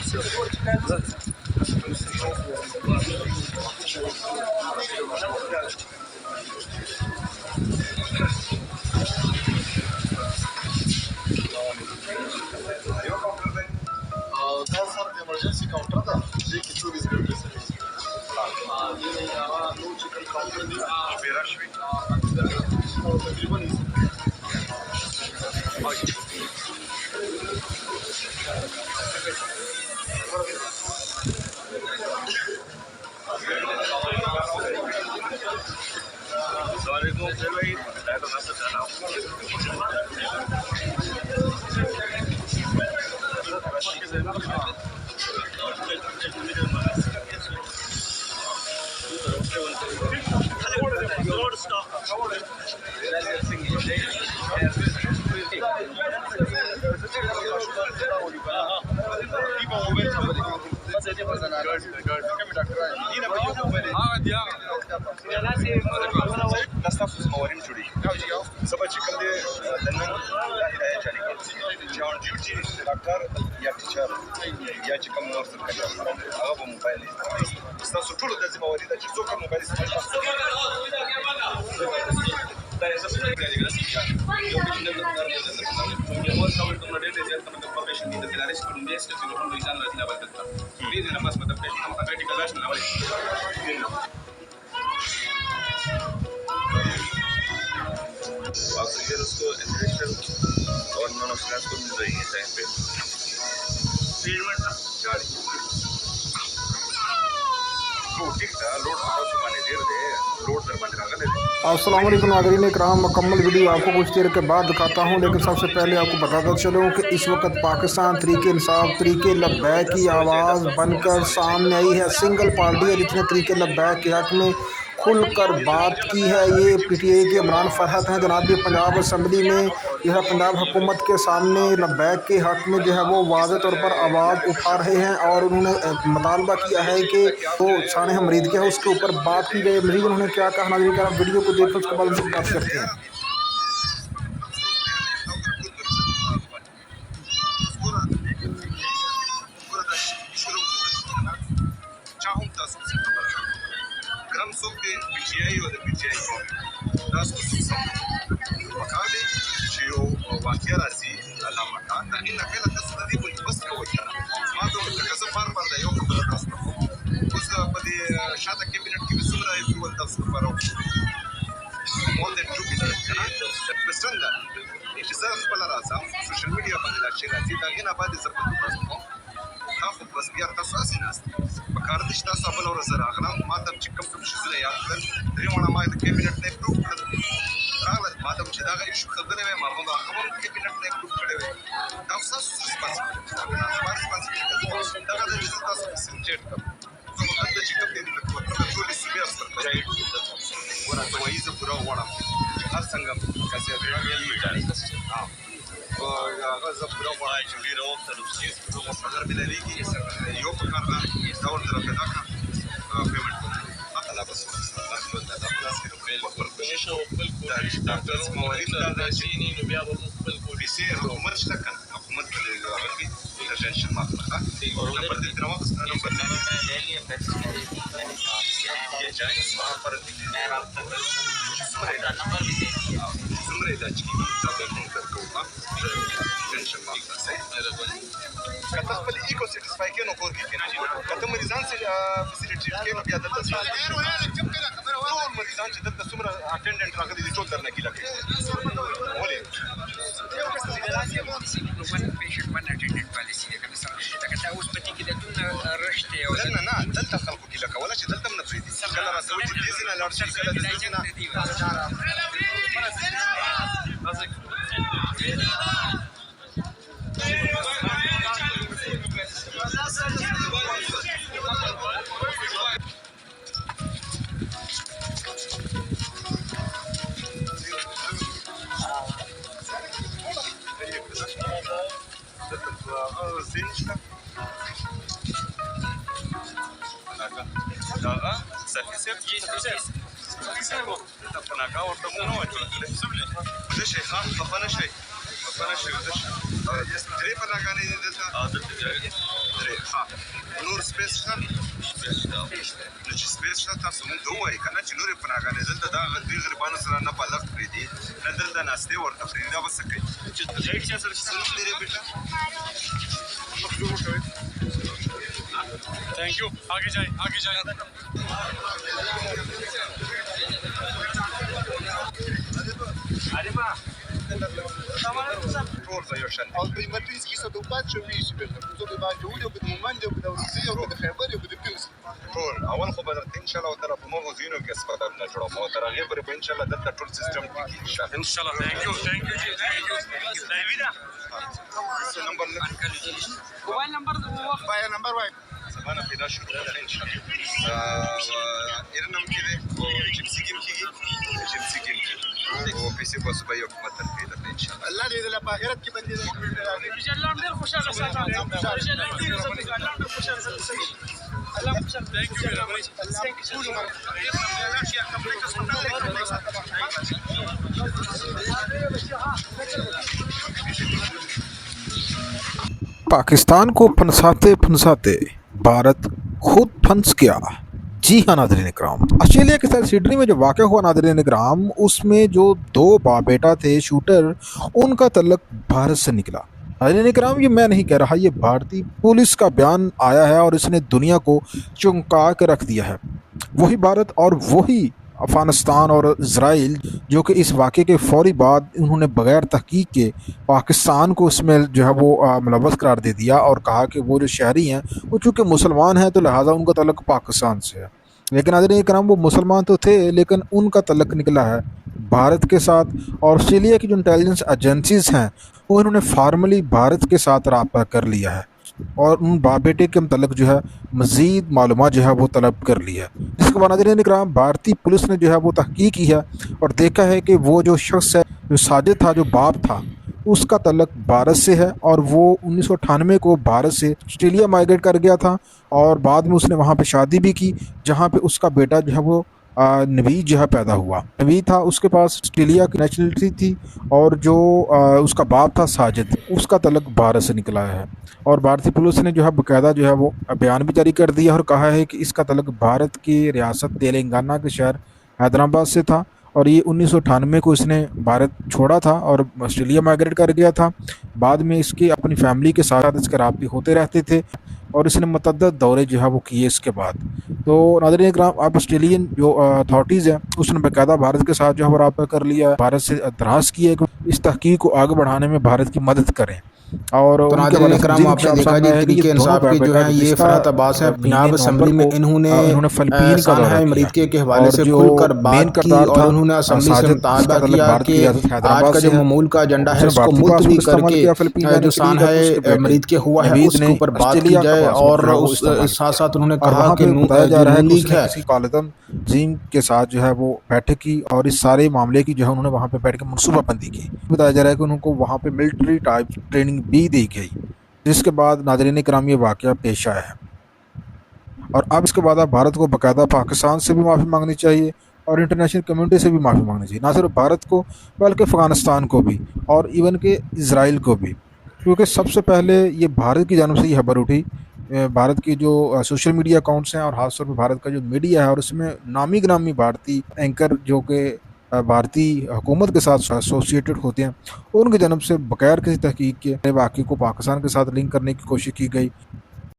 دا سر د ایمرجنسي کاونټر ده دې کې 24 ګنټې سرویس کوي هغه نور چې کوم کاونټر دی بیره شوي او تقریبا دستاف مواریم جوړي سبا چې کوم دی د نن هدايه جاری کړي چې اون ډیوټي ډاکټر یا ټیچر یا چې کوم نور څه کوي هغه په موبایل تاسو ټول د ذمہواری ده چې څوک موبایل استعمال کوي دا یې څه څه کوي یو چې نن د profession in the Belarus Colombians to know who is on the level of the reason of the patient of the medical national oxygen उसको इंजेक्शन और non oxygen को मिल रही है टाइम पे ट्रीटमेंट गाड़ी अस्सलाम वालेकुम नाज़रीन इकराम, मुकम्मल वीडियो आपको कुछ देर के बाद दिखाता हूं, लेकिन सबसे पहले आपको बताता चलूं कि इस वक्त पाकिस्तान तरीके इंसाफ तरीके लब्बैक की आवाज़ बनकर सामने आई है। सिंगल पार्टी है जिसने तरीके लब्बैक के हक़ में खुलकर बात की है। ये PTI के इमरान फरहत हैं जनाब, ये पंजाब असम्बली में जो है पंजाब हुकूमत के सामने लब्बैक के हक़ में जो है वो वाज़ेह तौर पर आवाज़ उठा रहे हैं और उन्होंने मुतालबा किया है कि वो सानह मरीद क्या है उसके ऊपर बात की जाए। मरीज उन्होंने क्या कहा, नाज़रीन क्या वीडियो को देखकर उसके बाद उनसे बात करते हैं। ګرم څوک دی PTI او د PTI تاسو څه وکړئ چې یو واقعیا راځي علامه دا نه کله تاسو د دې په بس کوي ما ته څه فار پر دی یو خبره تاسو اوس په دې شاته کابینټ کې څومره یو تاسو پرو مول د ټوبې کنه پسند چې زه خپل راځم سوشل میډیا باندې لا شي راځي دا نه باندې زبر تاسو تاسو بس بیا تاسو اساس په کار دي تاسو خپل ورځ راغلم ما ته چې کوم شي زه یاد کړم درېونه ما د کابینټ نه پروف کړم راغله ما ته چې دا غي شو خبره وای ما په خبر کابینټ نه پروف کړی وای تاسو سپاس دا د تاسو سنجټ کوم زه د چې کوم دي په ټول سوبیا سره راځي ورته وایي زه پورا وړم هر څنګه کاسه راغلی ها هغه زه پورا وړم چې ډیر وخت تر اوسه په خبر بللی کې یو په کار نه دا ورته پیدا کا پیمنٹ الله بس دا خلاص کې په کورپوریشن او خپل ډاکټر موارد دا چې نو بیا په خپل پولیسي حکومت شته کنه حکومت د هغه کې ټینشن ماخله او نمبر دې تر وخت نمبر نه لې ये जाए वहाँ पर सुमरे दाची तब करको टेंशन मारता है कतल पर इको सेटिस्फाई के नो कोर की ना कतल मरीजान से फैसिलिटी के नो बिया दत्ता तो मरीजान से दत्ता सुमरा अटेंडेंट राख दी टोल करने की लगे बोले पेशेंट वन अटेंडेंट पॉलिसी है कने لکه اوس پتی کې د دون رشته او نه دلته خلکو کې لکه ولا چې دلته نه پریدي کله راځي چې دې نه لاړ شي کله دې نه داغه سفیسه ته پناکا ورته مونږ وایو چې شیخان خفنه شي درې پناکانې دلته عادت دی ها نور سپیس شته نو چې سپیس شته تاسو موږ ته ووایئ که نه چې نورې پناهګانې دلته دا دوی غریبانو سره نه بالښت پرېږدي نه دلته ناستې ورته پرېږدي دا به څه کوي چې غیټ چا سره چې څه نوم لري بېټا थैंक यू आगे जाए ټول به یو شان دي او په مټریس کې څه د پات شو ویش به زه به باندې ودی په مومند او په ورسي او په خیبر او په پیوس ټول اول خو به درته انشاءالله تعالی په مغو ځینو کې اسپتال نه جوړوم او تر هغې پورې به انشاءالله دلته ټول سیسټم کېږي ان شاء الله थैंक यू जी थैंक यू दाविदा څه نمبر mobile number پای نمبر وای زمانه پیدا شروع ده انشاءالله ایرنم کې دی او جپسي کې هم کېږي جپسي کې هم کېږي او پیسې به صبح یو حکومت ترکوي درته انشاءالله الله دې دې په آخرت کې باندې الله ډېر خوشاله ساتي الله ډېر خوشاله ساتي الله خوشاله thank you Pakistan को फंसाते फंसाते भारत खुद फंस गया। जी हाँ नाज़रीन इकराम, ऑस्ट्रेलिया के साथ सिडनी में जो वाक़या हुआ नाज़रीन इकराम, उसमें जो दो बाप बेटा थे शूटर, उनका तल्लक भारत से निकला। नाज़रीन इकराम, ये मैं नहीं कह रहा, ये भारतीय पुलिस का बयान आया है और इसने दुनिया को चौंका के रख दिया है। वही भारत और वही अफ़गानिस्तान और इज़राइल जो कि इस वाक़े के फ़ौरी बाद उन्होंने बग़ैर तहक़ीक़ के पाकिस्तान को इसमें जो है वो मुलव्वस करार दे दिया और कहा कि वो जो शहरी हैं वो चूँकि मुसलमान हैं तो लिहाजा उनका तल्लक पाकिस्तान से है। लेकिन नाज़रीन करम, वो मुसलमान तो थे लेकिन उनका तल्लक निकला है भारत के साथ। और ऑस्ट्रेलिया की जो इंटेलिजेंस एजेंसीज़ हैं वो इन्होंने फार्मली भारत के साथ राब्ता कर लिया है और उन बाप बेटे के मतलब जो है मज़ीद मालूमात जो है वो तलब कर ली है। जिसके बाद नाज़रीन इकराम, भारतीय पुलिस ने जो है वो तहक़ीक़ की है और देखा है कि वो जो शख्स है, जो साजिद था, जो बाप था, उसका तल्लक भारत से है और वो 1998 को भारत से ऑस्ट्रेलिया माइग्रेट कर गया था और बाद में उसने वहाँ पे शादी भी की, जहाँ पे उसका बेटा जो है वो नवीद जो है पैदा हुआ। नवीद था, उसके पास ऑस्ट्रेलिया की नेशनलिटी थी और जो उसका बाप था साजिद, उसका तल्लक भारत से निकला है। और भारतीय पुलिस ने जो है बाकायदा जो है वो बयान भी जारी कर दिया और कहा है कि इसका तल्लक भारत की रियासत तेलंगाना के शहर हैदराबाद से था और ये 1998 को इसने भारत छोड़ा था और ऑस्ट्रेलिया माइग्रेट कर गया था। बाद में इसकी अपनी फैमिली के साथ इसके राब्ते होते रहते थे और इसने मुतअद्दिद दौरे जो है वो किए इसके बाद। तो नाज़रीन इकराम, अब ऑस्ट्रेलियन जो अथॉरिटीज़ हैं उसने बाकायदा भारत के साथ जो है वो राब्ता कर लिया है, भारत से दरख्वास्त की है कि इस तहक़ीक़ को आगे बढ़ाने में भारत की मदद करें। और तो नाज़रीन इकराम, आपने देखा जी तरीके इंसाफ के जो है ये फरात अब्बास है पंजाब असम्बली में इन्होंने फिलिपीन का अमरीका के हवाले से खुलकर बात की और उन्होंने असम्बली से मुतालबा किया कि आज का जो मामूल का एजेंडा है उसको मुलतवी करके जो सान है अमरीका हुआ है उसके ऊपर बात की जाए। और उस साथ साथ उन्होंने कहा कि नून लीग है जीम के साथ जो है वो बैठक की और इस सारे मामले की जो है उन्होंने वहाँ पे बैठ के मनसूबाबंदी की। बताया जा रहा है कि उनको वहाँ पे मिलिट्री टाइप ट्रेनिंग भी दी गई, जिसके बाद नाज़रीन इकराम ये वाक़या पेश आया है। और अब इसके बाद अब भारत को बाकायदा पाकिस्तान से भी माफ़ी मांगनी चाहिए और इंटरनेशनल कम्युनिटी से भी माफ़ी मांगनी चाहिए, ना सिर्फ भारत को बल्कि अफ़गानिस्तान को भी और इवन के इज़राइल को भी, क्योंकि सबसे पहले ये भारत की जानब से ये खबर उठी। भारत की जो सोशल मीडिया अकाउंट्स हैं और ख़ासतौर पर भारत का जो मीडिया है और उसमें नामी गिरामी भारतीय एंकर जो कि भारतीय हुकूमत के साथ एसोसिएटेड होते हैं, उनकी जानब से बगैर किसी तहकीक के वाक़े को पाकिस्तान के साथ लिंक करने की कोशिश की गई।